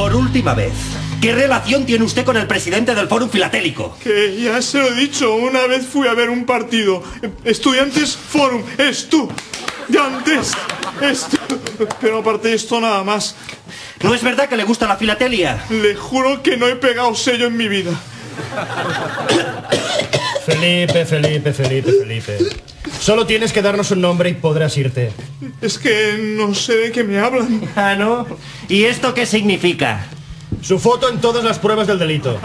Por última vez, ¿qué relación tiene usted con el presidente del Fórum Filatélico? Que ya se lo he dicho, una vez fui a ver un partido. Estudiantes Fórum, estudiantes, pero aparte de esto nada más. ¿No es verdad que le gusta la filatelia? Le juro que no he pegado sello en mi vida. Felipe. Solo tienes que darnos un nombre y podrás irte. Es que no sé de qué me hablan. Ah, ¿no? ¿Y esto qué significa? Su foto en todas las pruebas del delito.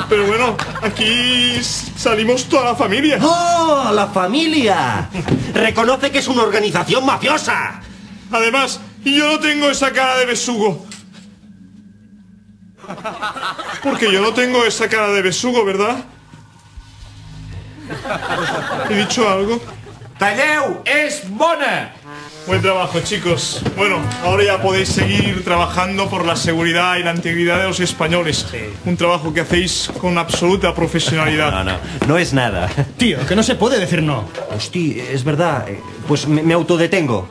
Pero bueno, aquí salimos toda la familia. ¡Oh, la familia! Reconoce que es una organización mafiosa. Además, yo no tengo esa cara de besugo. Porque yo no tengo esa cara de besugo, ¿verdad? ¿He dicho algo? Talleu, és bona! Buen trabajo, chicos. Bueno, ahora ya podéis seguir trabajando por la seguridad y la integridad de los españoles. Sí. Un trabajo que hacéis con absoluta profesionalidad. No es nada. Tío, que no se puede decir no. Hostia, es verdad. Pues me autodetengo.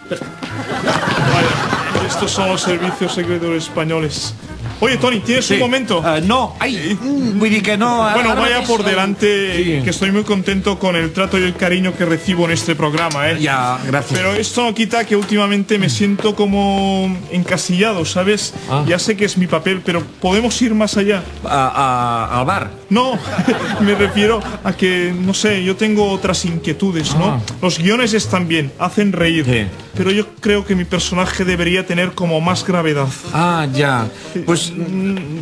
Vaya, estos son los servicios secretos españoles. Oye, Tony, ¿tienes un momento? No, ai, vull dir que no... Bueno, vaya por delante, que estoy muy contento con el trato y el cariño que recibo en este programa, ¿eh? Ya, gracias. Pero esto no quita que últimamente me siento como encasillado, ¿sabes? Ya sé que es mi papel, pero podemos ir más allá. Al bar? No, me refiero a que, no sé, yo tengo otras inquietudes, ¿no? Los guiones están bien, hacen reír, Sí. pero yo creo que mi personaje debería tener como más gravedad. Ah, ya. Pues...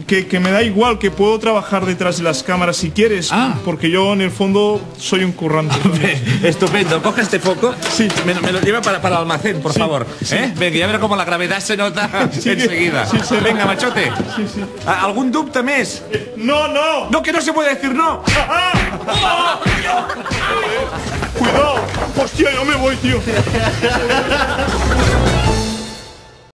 Que me da igual, que puedo trabajar detrás de las cámaras si quieres, porque yo en el fondo soy un currante. Estupendo. Coge este foco. Sí. Me lo lleva para el almacén, por favor. Sí. Venga, ya verá cómo la gravedad se nota enseguida. sí, sí. Venga, machote. Sí. ¿Algún dubte més? No, no. No, que no se puede decir no. Cuidado. Hostia, yo me voy, tío.